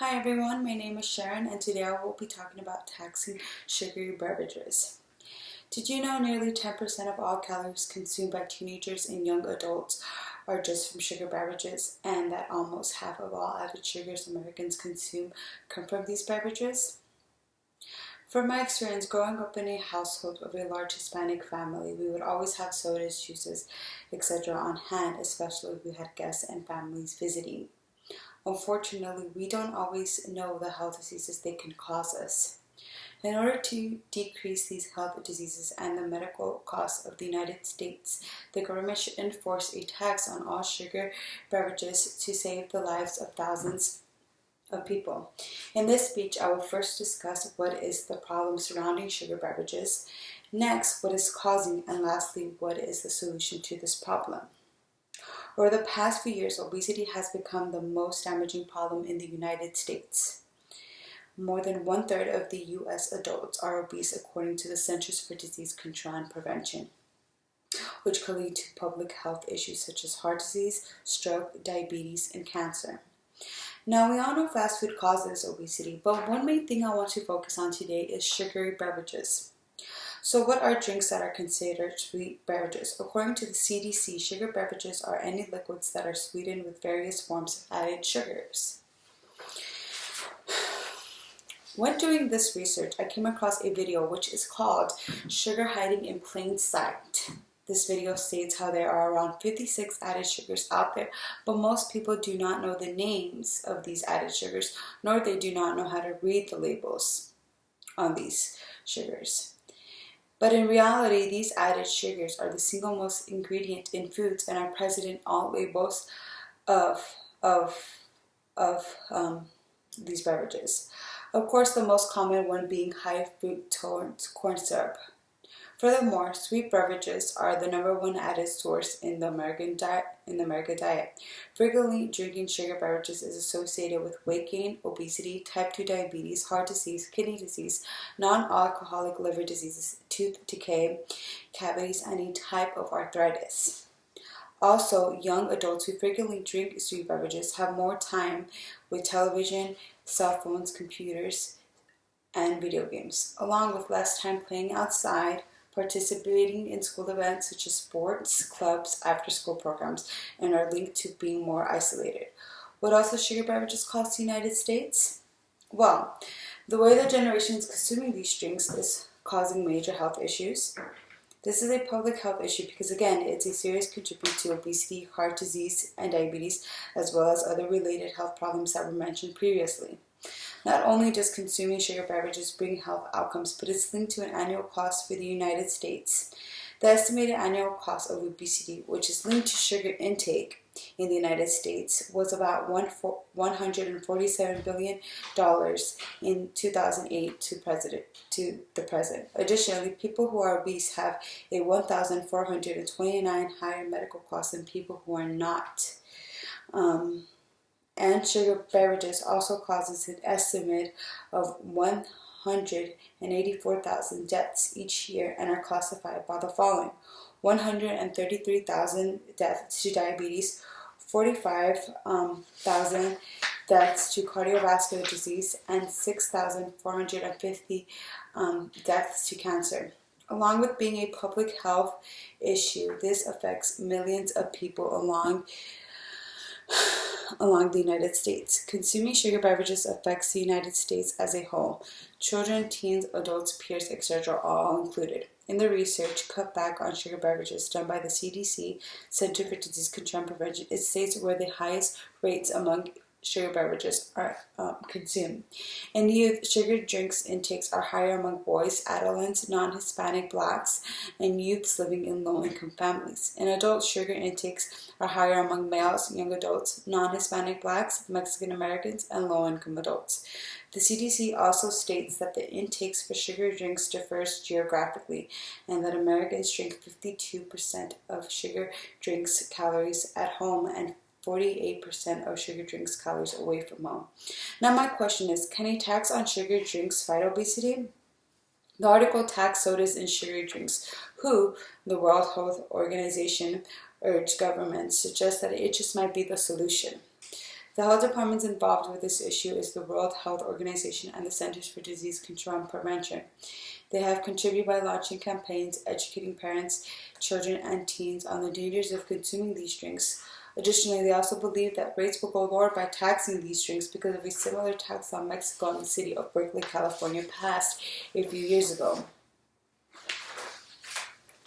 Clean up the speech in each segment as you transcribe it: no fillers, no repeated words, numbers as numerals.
Hi everyone, my name is Sharon and today I will be talking about taxing sugary beverages. Did you know nearly 10% of all calories consumed by teenagers and young adults are just from sugar beverages, and that almost half of all added sugars Americans consume come from these beverages? From my experience growing up in a household of a large Hispanic family, we would always have sodas, juices, etc. on hand, especially if we had guests and families visiting. Unfortunately, we don't always know the health diseases they can cause us. In order to decrease these health diseases and the medical costs of the United States, the government should enforce a tax on all sugar beverages to save the lives of thousands of people. In this speech, I will first discuss what is the problem surrounding sugar beverages, next, what is causing, and lastly, what is the solution to this problem. Over the past few years, obesity has become the most damaging problem in the United States. More than one-third of the U.S. adults are obese, according to the Centers for Disease Control and Prevention, which could lead to public health issues such as heart disease, stroke, diabetes, and cancer. Now, we all know fast food causes obesity, but one main thing I want to focus on today is sugary beverages. So what are drinks that are considered sweet beverages? According to the CDC, sugar beverages are any liquids that are sweetened with various forms of added sugars. When doing this research, I came across a video which is called Sugar Hiding in Plain Sight. This video states how there are around 56 added sugars out there, but most people do not know the names of these added sugars, nor they do not know how to read the labels on these sugars. But in reality, these added sugars are the single most ingredient in foods and are present in all labels of these beverages. Of course, the most common one being high fructose corn syrup. Furthermore, sweet beverages are the #1 added source in the American diet. Frequently drinking sugar beverages is associated with weight gain, obesity, type 2 diabetes, heart disease, kidney disease, non-alcoholic liver diseases, tooth decay, cavities, and a type of arthritis. Also, young adults who frequently drink sweet beverages have more time with television, cell phones, computers, and video games, along with less time playing outside, participating in school events such as sports, clubs, after-school programs, and are linked to being more isolated. What else do sugar beverages cost the United States? Well, the way the generations consuming these drinks is causing major health issues. This is a public health issue because, again, it's a serious contributor to obesity, heart disease, and diabetes, as well as other related health problems that were mentioned previously. Not only does consuming sugar beverages bring health outcomes, but it's linked to an annual cost for the United States. The estimated annual cost of obesity, which is linked to sugar intake in the United States, was about $147 billion in 2008 to the present. Additionally, people who are obese have a 1,429 higher medical costs than people who are not. And sugar beverages also causes an estimate of 184,000 deaths each year and are classified by the following: 133,000 deaths to diabetes, 45,000 deaths to cardiovascular disease, and 6,450 deaths to cancer. Along with being a public health issue, this affects millions of people along the United States. Consuming sugar beverages affects the United States as a whole. Children, teens, adults, peers, etc. are all included. In the research, Cut Back on Sugar Beverages, done by the CDC, Center for Disease Control and Prevention, it states where the highest rates among sugar beverages are consumed. In youth, sugar drinks intakes are higher among boys, adolescents, non-Hispanic blacks, and youths living in low-income families. In adults, sugar intakes are higher among males, young adults, non-Hispanic blacks, Mexican Americans, and low-income adults. The CDC also states that the intakes for sugar drinks differs geographically, and that Americans drink 52% of sugar drinks calories at home and 48% of sugar drinks calories away from home. Now my question is, can a tax on sugar drinks fight obesity? The article Tax Sodas and Sugar Drinks, WHO, the World Health Organization, urged governments, suggests that it just might be the solution. The health departments involved with this issue is the World Health Organization and the Centers for Disease Control and Prevention. They have contributed by launching campaigns, educating parents, children, and teens on the dangers of consuming these drinks. Additionally, they also believe that rates will go lower by taxing these drinks because of a similar tax law Mexico and the city of Berkeley, California passed a few years ago.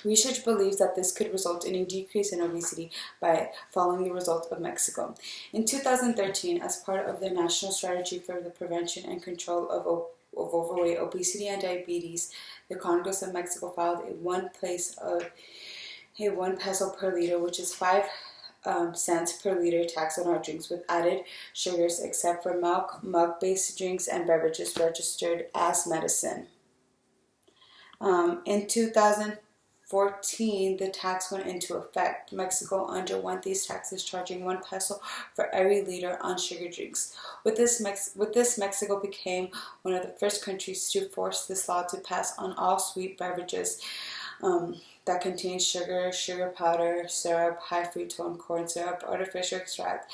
Research believes that this could result in a decrease in obesity by following the result of Mexico. In 2013, as part of the National Strategy for the Prevention and Control of Overweight, Obesity, and Diabetes, the Congress of Mexico filed a 1 peso per liter, which is 5 cents per liter tax on all drinks with added sugars except for milk-based drinks and beverages registered as medicine. In 2014, the tax went into effect. Mexico underwent these taxes, charging 1 peso for every liter on sugar drinks. With this, Mexico became one of the first countries to force this law to pass on all sweet beverages that contain sugar, sugar powder, syrup, high fructose corn syrup, artificial extract,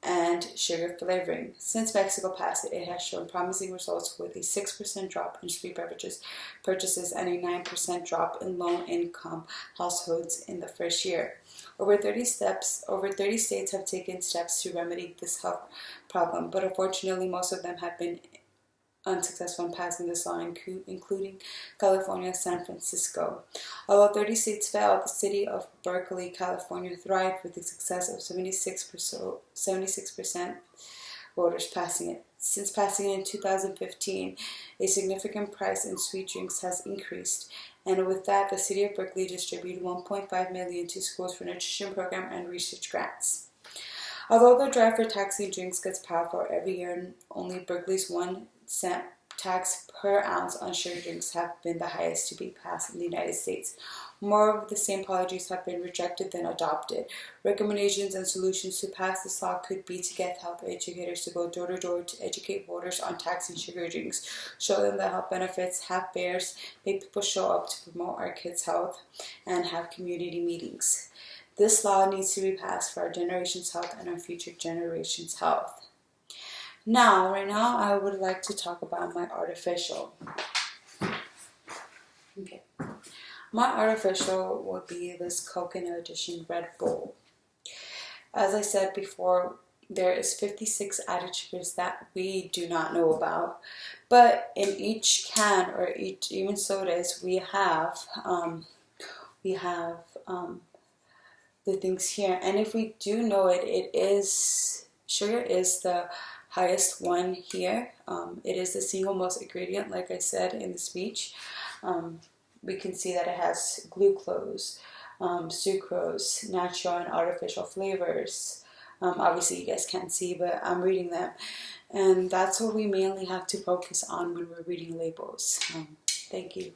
and sugar flavoring. Since Mexico passed it, it has shown promising results with a 6% drop in sweet beverages purchases and a 9% drop in low-income households in the first year. Over 30 states have taken steps to remedy this health problem, but unfortunately most of them have been unsuccessful in passing this law, including California, San Francisco. Although 30 states failed, the city of Berkeley, California thrived with the success of 76% voters passing it. Since passing it in 2015, a significant price in sweet drinks has increased, and with that, the city of Berkeley distributed $1.5 million to schools for nutrition program and research grants. Although the drive for taxing drinks gets powerful every year, only Berkeley's 1 cent tax per ounce on sugar drinks have been the highest to be passed in the United States. More of the same policies have been rejected than adopted. Recommendations and solutions to pass this law could be to get health educators to go door to door to educate voters on taxing sugar drinks, show them the health benefits, have fairs, make people show up to promote our kids' health, and have community meetings. This law needs to be passed for our generation's health and our future generation's health. Right now, I would like to talk about my artificial. Okay. My artificial would be this Coconut Edition Red Bull. As I said before, there is 56 added sugars that we do not know about. But in each can or even sodas, we have the things here. And if we do know it, sugar is the highest one here. It is the single most ingredient, like I said in the speech. We can see that it has glucose, sucrose, natural and artificial flavors. Obviously you guys can't see, but I'm reading them. And that's what we mainly have to focus on when we're reading labels. Thank you.